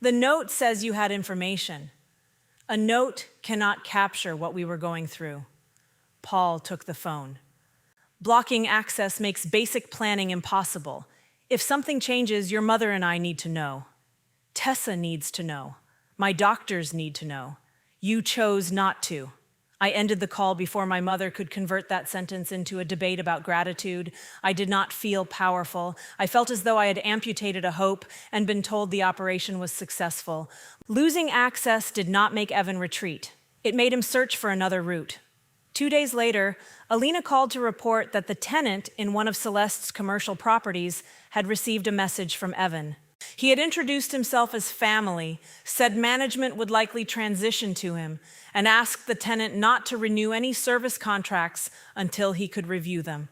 The note says you had information. A note cannot capture what we were going through. Paul took the phone. "Blocking access makes basic planning impossible. If something changes, your mother and I need to know. Tessa needs to know. My doctors need to know. You chose not to." I ended the call before my mother could convert that sentence into a debate about gratitude. I did not feel powerful. I felt as though I had amputated a hope and been told the operation was successful. Losing access did not make Evan retreat. It made him search for another route. 2 days later, Alina called to report that the tenant in one of Celeste's commercial properties had received a message from Evan. He had introduced himself as family, said management would likely transition to him, and asked the tenant not to renew any service contracts until he could review them.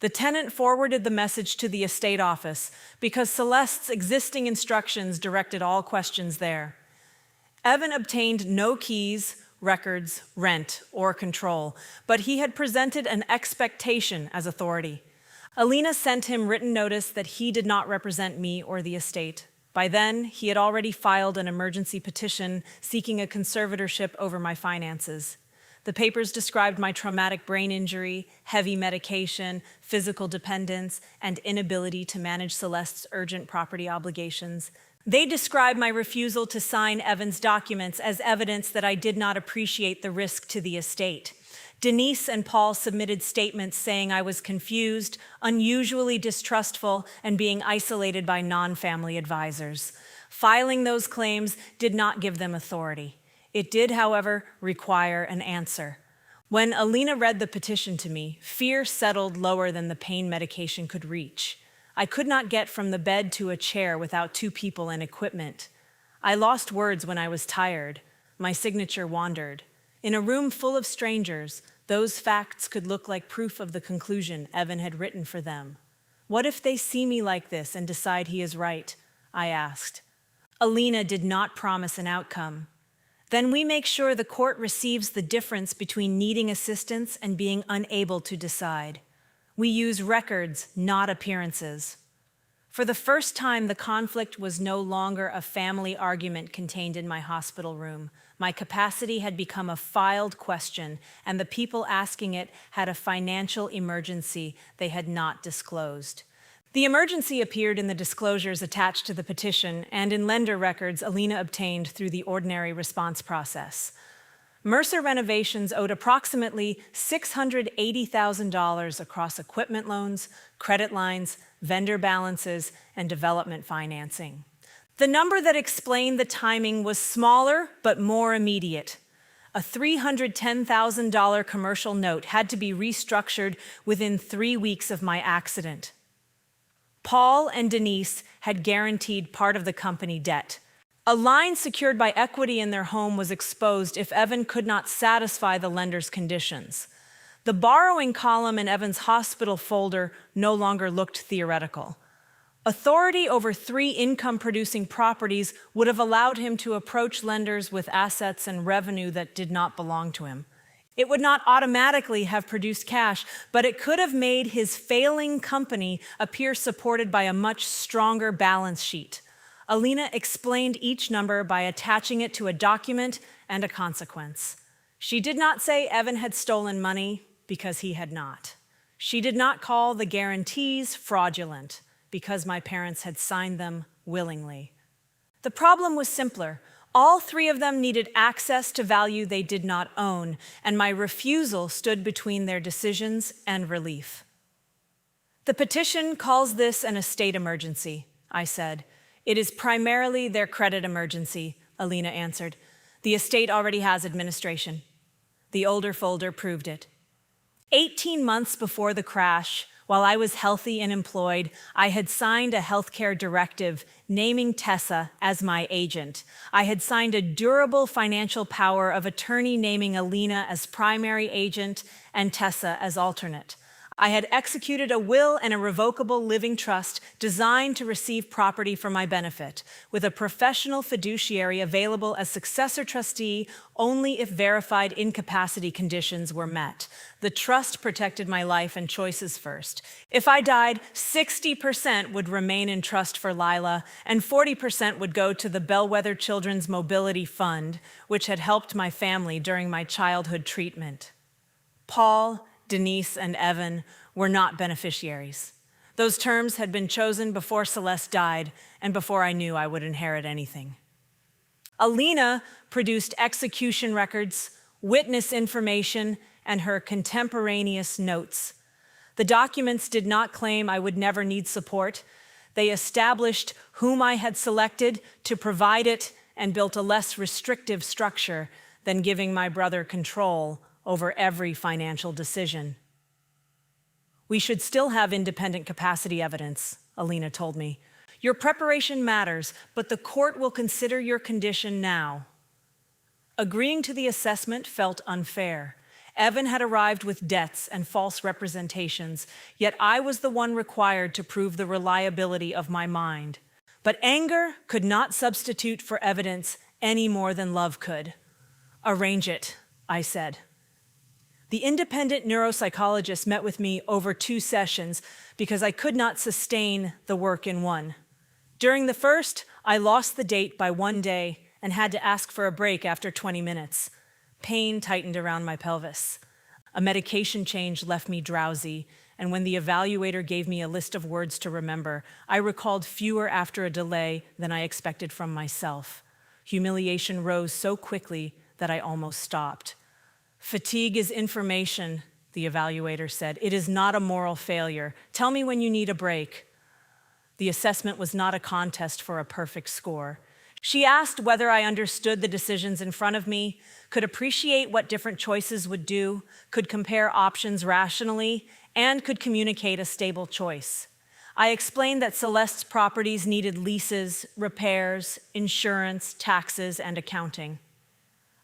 The tenant forwarded the message to the estate office because Celeste's existing instructions directed all questions there. Evan obtained no keys, records, rent, or control, but he had presented an expectation as authority. Alina sent him written notice that he did not represent me or the estate. By then, he had already filed an emergency petition seeking a conservatorship over my finances. The papers described my traumatic brain injury, heavy medication, physical dependence, and inability to manage Celeste's urgent property obligations. They described my refusal to sign Evan's documents as evidence that I did not appreciate the risk to the estate. Denise and Paul submitted statements saying I was confused, unusually distrustful, and being isolated by non-family advisors. Filing those claims did not give them authority. It did, however, require an answer. When Alina read the petition to me, fear settled lower than the pain medication could reach. I could not get from the bed to a chair without 2 people and equipment. I lost words when I was tired. My signature wandered. In a room full of strangers, those facts could look like proof of the conclusion Evan had written for them. What if they see me like this and decide he is right? I asked. Alina did not promise an outcome. Then we make sure the court receives the difference between needing assistance and being unable to decide. We use records, not appearances. For the first time, the conflict was no longer a family argument contained in my hospital room. My capacity had become a filed question, and the people asking it had a financial emergency they had not disclosed. The emergency appeared in the disclosures attached to the petition and in lender records Alina obtained through the ordinary response process. Mercer Renovations owed approximately $680,000 across equipment loans, credit lines, vendor balances, and development financing. The number that explained the timing was smaller but more immediate. A $310,000 commercial note had to be restructured within 3 weeks of my accident. Paul and Denise had guaranteed part of the company debt. A line secured by equity in their home was exposed if Evan could not satisfy the lender's conditions. The borrowing column in Evan's hospital folder no longer looked theoretical. Authority over 3 income-producing properties would have allowed him to approach lenders with assets and revenue that did not belong to him. It would not automatically have produced cash, but it could have made his failing company appear supported by a much stronger balance sheet. Alina explained each number by attaching it to a document and a consequence. She did not say Evan had stolen money because he had not. She did not call the guarantees fraudulent because my parents had signed them willingly. The problem was simpler. All 3 of them needed access to value they did not own, and my refusal stood between their decisions and relief. "The petition calls this an estate emergency," I said. "It is primarily their credit emergency," Alina answered. "The estate already has administration." The older folder proved it. 18 months before the crash, while I was healthy and employed, I had signed a healthcare directive naming Tessa as my agent. I had signed a durable financial power of attorney naming Alina as primary agent and Tessa as alternate. I had executed a will and a revocable living trust designed to receive property for my benefit, with a professional fiduciary available as successor trustee only if verified incapacity conditions were met. The trust protected my life and choices first. If I died, 60% would remain in trust for Lila, and 40% would go to the Bellwether Children's Mobility Fund, which had helped my family during my childhood treatment. Paul, Denise, and Evan were not beneficiaries. Those terms had been chosen before Celeste died and before I knew I would inherit anything. Alina produced execution records, witness information, and her contemporaneous notes. The documents did not claim I would never need support. They established whom I had selected to provide it and built a less restrictive structure than giving my brother control over every financial decision. We should still have independent capacity evidence, Alina told me. Your preparation matters, but the court will consider your condition now. Agreeing to the assessment felt unfair. Evan had arrived with debts and false representations, yet I was the one required to prove the reliability of my mind. But anger could not substitute for evidence any more than love could. Arrange it, I said. The independent neuropsychologist met with me over 2 sessions because I could not sustain the work in one. During the first, I lost the date by 1 day and had to ask for a break after 20 minutes. Pain tightened around my pelvis. A medication change left me drowsy, and when the evaluator gave me a list of words to remember, I recalled fewer after a delay than I expected from myself. Humiliation rose so quickly that I almost stopped. Fatigue is information, the evaluator said. It is not a moral failure. Tell me when you need a break. The assessment was not a contest for a perfect score. She asked whether I understood the decisions in front of me, could appreciate what different choices would do, could compare options rationally, and could communicate a stable choice. I explained that Celeste's properties needed leases, repairs, insurance, taxes, and accounting.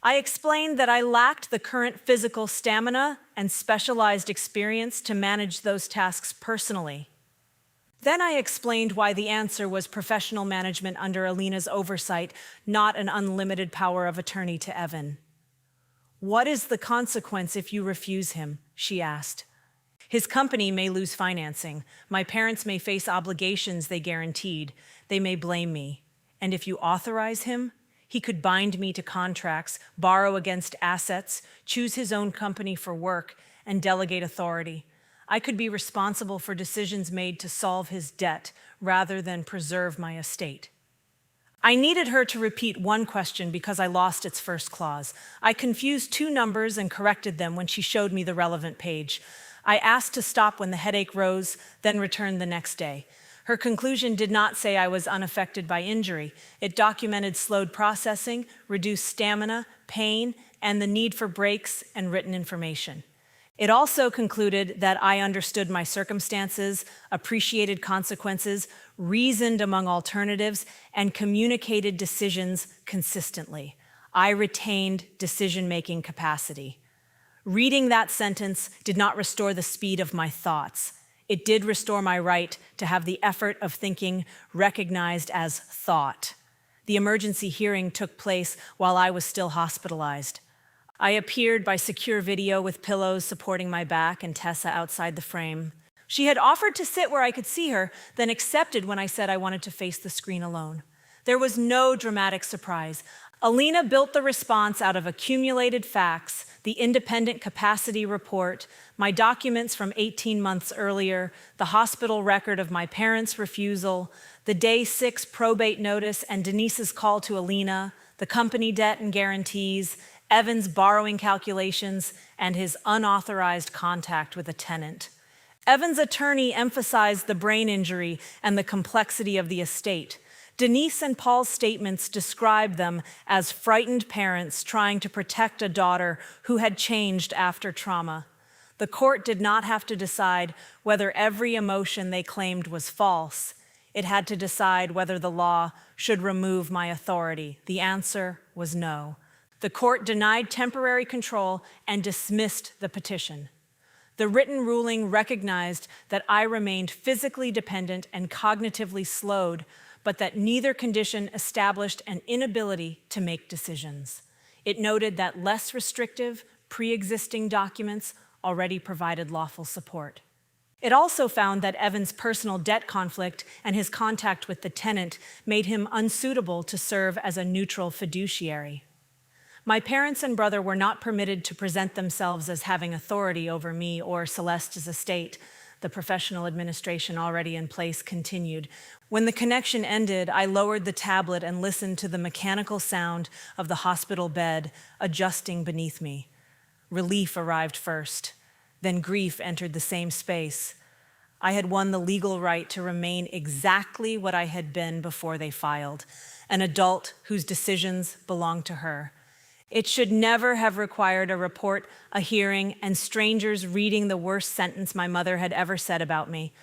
I explained that I lacked the current physical stamina and specialized experience to manage those tasks personally. Then I explained why the answer was professional management under Alina's oversight, not an unlimited power of attorney to Evan. What is the consequence if you refuse him? She asked. His company may lose financing. My parents may face obligations they guaranteed. They may blame me. And if you authorize him, he could bind me to contracts, borrow against assets, choose his own company for work, and delegate authority. I could be responsible for decisions made to solve his debt rather than preserve my estate. I needed her to repeat one question because I lost its first clause. I confused 2 numbers and corrected them when she showed me the relevant page. I asked to stop when the headache rose, then returned the next day. Her conclusion did not say I was unaffected by injury. It documented slowed processing, reduced stamina, pain, and the need for breaks and written information. It also concluded that I understood my circumstances, appreciated consequences, reasoned among alternatives, and communicated decisions consistently. I retained decision-making capacity. Reading that sentence did not restore the speed of my thoughts. It did restore my right to have the effort of thinking recognized as thought. The emergency hearing took place while I was still hospitalized. I appeared by secure video with pillows supporting my back and Tessa outside the frame. She had offered to sit where I could see her, then accepted when I said I wanted to face the screen alone. There was no dramatic surprise. Alina built the response out of accumulated facts, the independent capacity report, my documents from 18 months earlier, the hospital record of my parents' refusal, the day 6 probate notice and Denise's call to Alina, the company debt and guarantees, Evan's borrowing calculations, and his unauthorized contact with a tenant. Evan's attorney emphasized the brain injury and the complexity of the estate. Denise and Paul's statements described them as frightened parents trying to protect a daughter who had changed after trauma. The court did not have to decide whether every emotion they claimed was false. It had to decide whether the law should remove my authority. The answer was no. The court denied temporary control and dismissed the petition. The written ruling recognized that I remained physically dependent and cognitively slowed, but that neither condition established an inability to make decisions. It noted that less restrictive, pre-existing documents already provided lawful support. It also found that Evan's personal debt conflict and his contact with the tenant made him unsuitable to serve as a neutral fiduciary. My parents and brother were not permitted to present themselves as having authority over me or Celeste's estate. The professional administration already in place continued. When the connection ended, I lowered the tablet and listened to the mechanical sound of the hospital bed adjusting beneath me. Relief arrived first, then grief entered the same space. I had won the legal right to remain exactly what I had been before they filed, an adult whose decisions belonged to her. It should never have required a report, a hearing, and strangers reading the worst sentence my mother had ever said about me.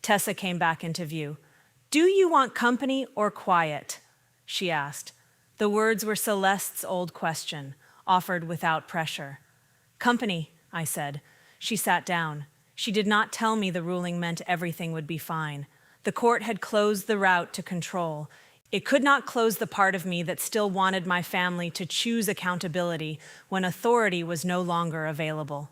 Tessa came back into view. "Do you want company or quiet?" she asked. The words were Celeste's old question, offered without pressure. "Company," I said. She sat down. She did not tell me the ruling meant everything would be fine. The court had closed the route to control. It could not close the part of me that still wanted my family to choose accountability when authority was no longer available.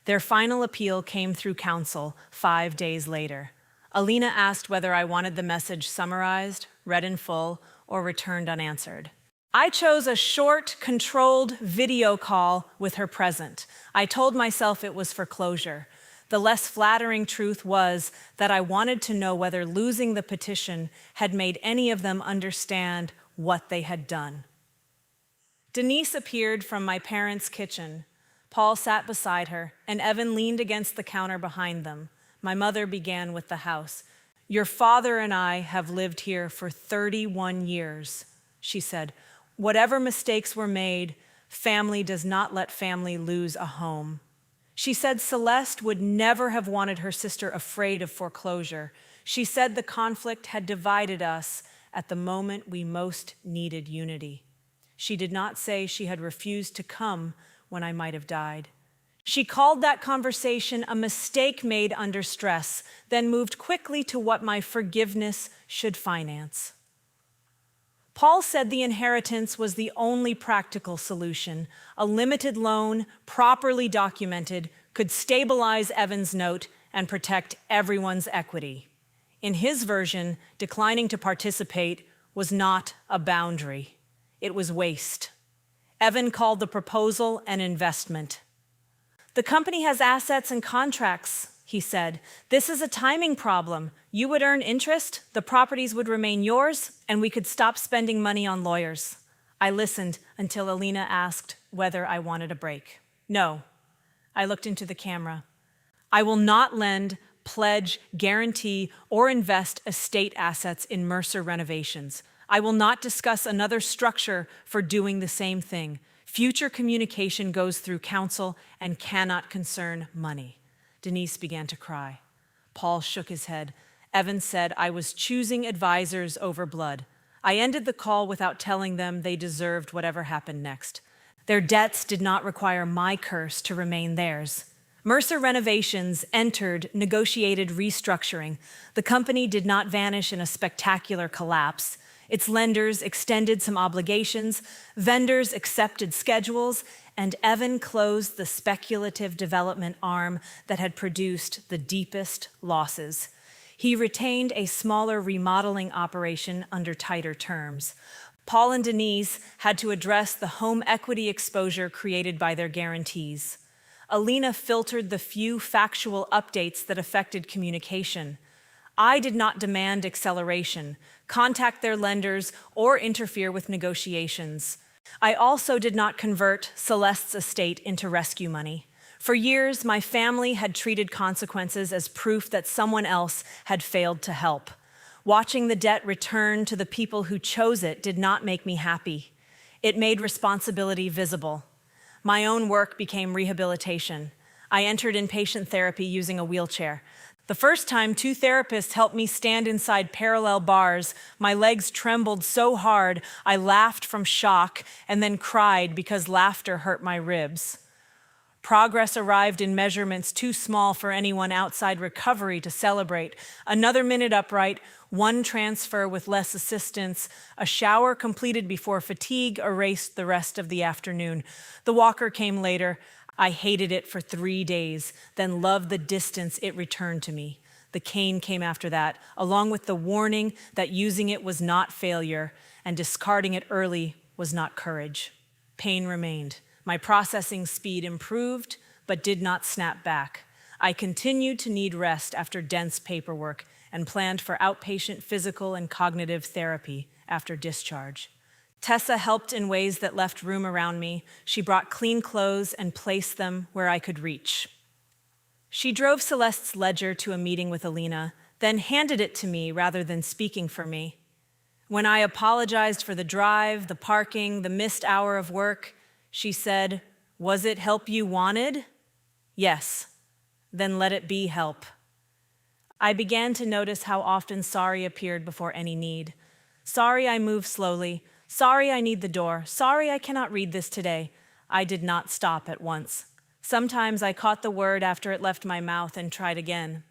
Their final appeal came through counsel 5 days later. Alina asked whether I wanted the message summarized, read in full, or returned unanswered. I chose a short, controlled video call with her present. I told myself it was for closure. The less flattering truth was that I wanted to know whether losing the petition had made any of them understand what they had done. Denise appeared from my parents' kitchen. Paul sat beside her, and Evan leaned against the counter behind them. My mother began with the house. "Your father and I have lived here for 31 years, she said. "Whatever mistakes were made, family does not let family lose a home." She said Celeste would never have wanted her sister afraid of foreclosure. She said the conflict had divided us at the moment we most needed unity. She did not say she had refused to come when I might have died. She called that conversation a mistake made under stress, then moved quickly to what my forgiveness should finance. Paul said the inheritance was the only practical solution. A limited loan, properly documented, could stabilize Evan's note and protect everyone's equity. In his version, declining to participate was not a boundary. It was waste. Evan called the proposal an investment. "The company has assets and contracts," he said. "This is a timing problem. You would earn interest, the properties would remain yours, and we could stop spending money on lawyers." I listened until Alina asked whether I wanted a break. "No." I looked into the camera. "I will not lend, pledge, guarantee, or invest estate assets in Mercer renovations. I will not discuss another structure for doing the same thing. Future communication goes through counsel and cannot concern money." Denise began to cry. Paul shook his head. Evan said I was choosing advisors over blood. I ended the call without telling them they deserved whatever happened next. Their debts did not require my curse to remain theirs. Mercer Renovations entered negotiated restructuring. The company did not vanish in a spectacular collapse. Its lenders extended some obligations, vendors accepted schedules, and Evan closed the speculative development arm that had produced the deepest losses. He retained a smaller remodeling operation under tighter terms. Paul and Denise had to address the home equity exposure created by their guarantees. Alina filtered the few factual updates that affected communication. I did not demand acceleration, contact their lenders, or interfere with negotiations. I also did not convert Celeste's estate into rescue money. For years, my family had treated consequences as proof that someone else had failed to help. Watching the debt return to the people who chose it did not make me happy. It made responsibility visible. My own work became rehabilitation. I entered inpatient therapy using a wheelchair. The first time 2 therapists helped me stand inside parallel bars, my legs trembled so hard I laughed from shock and then cried because laughter hurt my ribs. Progress arrived in measurements too small for anyone outside recovery to celebrate. Another minute upright, one transfer with less assistance, a shower completed before fatigue erased the rest of the afternoon. The walker came later. I hated it for 3 days, then loved the distance it returned to me. The cane came after that, along with the warning that using it was not failure and discarding it early was not courage. Pain remained. My processing speed improved, but did not snap back. I continued to need rest after dense paperwork and planned for outpatient physical and cognitive therapy after discharge. Tessa helped in ways that left room around me. She brought clean clothes and placed them where I could reach. She drove Celeste's ledger to a meeting with Alina, then handed it to me rather than speaking for me. When I apologized for the drive, the parking, the missed hour of work, she said, "Was it help you wanted?" "Yes." "Then let it be help." I began to notice how often sorry appeared before any need. Sorry I move slowly. Sorry I need the door. Sorry I cannot read this today. I did not stop at once. Sometimes I caught the word after it left my mouth and tried again.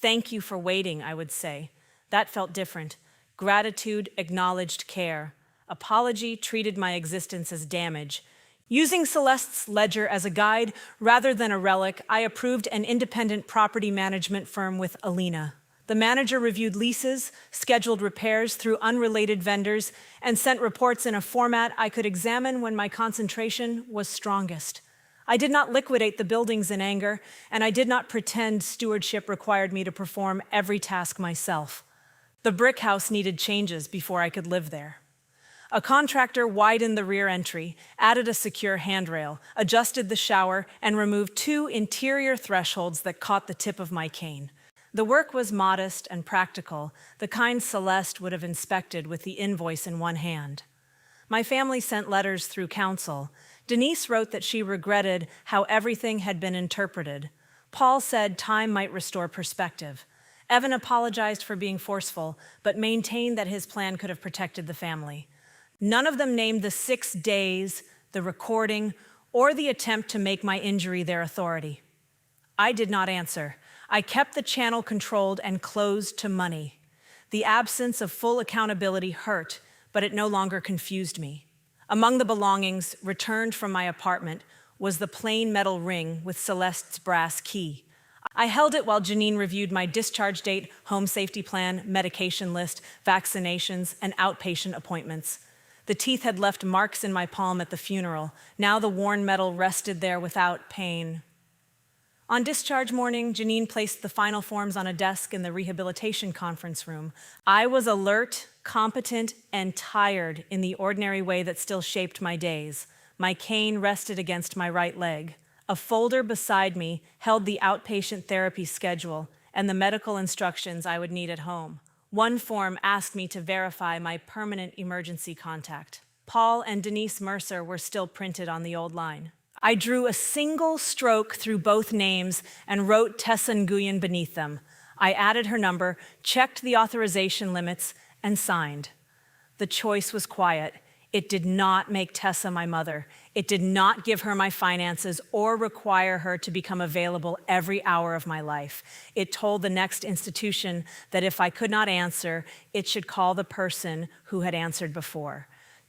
"Thank you for waiting," I would say. That felt different. Gratitude acknowledged care. Apology treated my existence as damage. Using Celeste's ledger as a guide rather than a relic, I approved an independent property management firm with Alina. The manager reviewed leases, scheduled repairs through unrelated vendors, and sent reports in a format I could examine when my concentration was strongest. I did not liquidate the buildings in anger, and I did not pretend stewardship required me to perform every task myself. The brick house needed changes before I could live there. A contractor widened the rear entry, added a secure handrail, adjusted the shower, and removed 2 interior thresholds that caught the tip of my cane. The work was modest and practical, the kind Celeste would have inspected with the invoice in one hand. My family sent letters through counsel. Denise wrote that she regretted how everything had been interpreted. Paul said time might restore perspective. Evan apologized for being forceful, but maintained that his plan could have protected the family. None of them named the 6 days, the recording, or the attempt to make my injury their authority. I did not answer. I kept the channel controlled and closed to money. The absence of full accountability hurt, but it no longer confused me. Among the belongings returned from my apartment was the plain metal ring with Celeste's brass key. I held it while Janine reviewed my discharge date, home safety plan, medication list, vaccinations, and outpatient appointments. The teeth had left marks in my palm at the funeral. Now the worn metal rested there without pain. On discharge morning, Janine placed the final forms on a desk in the rehabilitation conference room. I was alert, competent, and tired in the ordinary way that still shaped my days. My cane rested against my right leg. A folder beside me held the outpatient therapy schedule and the medical instructions I would need at home. One form asked me to verify my permanent emergency contact. Paul and Denise Mercer were still printed on the old line. I drew a single stroke through both names and wrote Tessa Nguyen beneath them. I added her number, checked the authorization limits, and signed. The choice was quiet. It did not make Tessa my mother. It did not give her my finances or require her to become available every hour of my life. It told the next institution that if I could not answer, it should call the person who had answered before.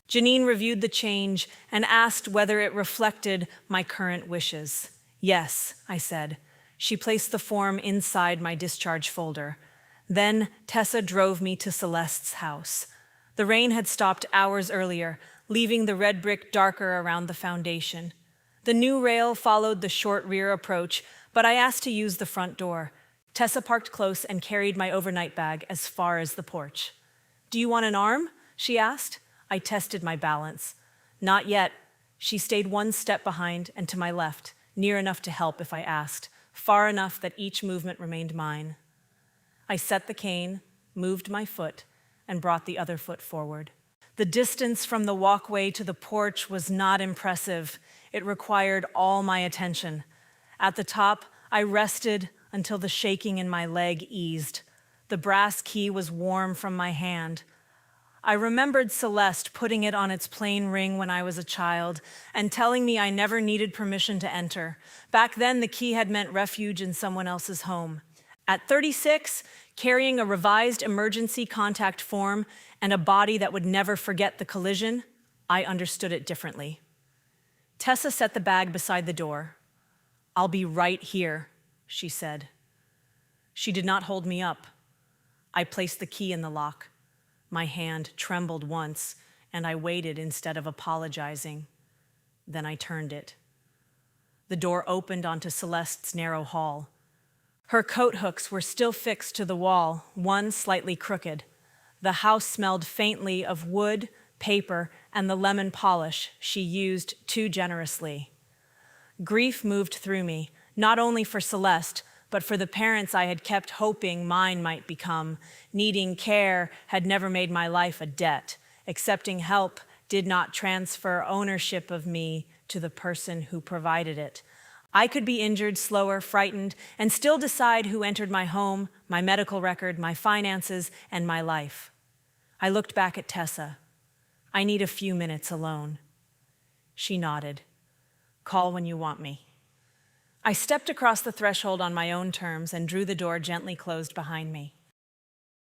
Janine reviewed the change and asked whether it reflected my current wishes. "Yes," I said. She placed the form inside my discharge folder. Then Tessa drove me to Celeste's house. The rain had stopped hours earlier, leaving the red brick darker around the foundation. The new rail followed the short rear approach, but I asked to use the front door. Tessa parked close and carried my overnight bag as far as the porch. "Do you want an arm?" she asked. I tested my balance. "Not yet." She stayed one step behind and to my left, near enough to help if I asked, far enough that each movement remained mine. I set the cane, moved my foot, and brought the other foot forward. The distance from the walkway to the porch was not impressive. It required all my attention. At the top, I rested until the shaking in my leg eased. The brass key was warm from my hand. I remembered Celeste putting it on its plain ring when I was a child and telling me I never needed permission to enter. Back then, the key had meant refuge in someone else's home. At 36, carrying a revised emergency contact form and a body that would never forget the collision, I understood it differently. Tessa set the bag beside the door. "I'll be right here," she said. She did not hold me up. I placed the key in the lock. My hand trembled once, and I waited instead of apologizing. Then I turned it. The door opened onto Celeste's narrow hall. Her coat hooks were still fixed to the wall, one slightly crooked. The house smelled faintly of wood, paper, and the lemon polish she used too generously. Grief moved through me, not only for Celeste, but for the parents I had kept hoping mine might become. Needing care had never made my life a debt. Accepting help did not transfer ownership of me to the person who provided it. I could be injured, slower, frightened, and still decide who entered my home, my medical record, my finances, and my life. I looked back at Tessa. "I need a few minutes alone." She nodded. "Call when you want me." I stepped across the threshold on my own terms and drew the door gently closed behind me.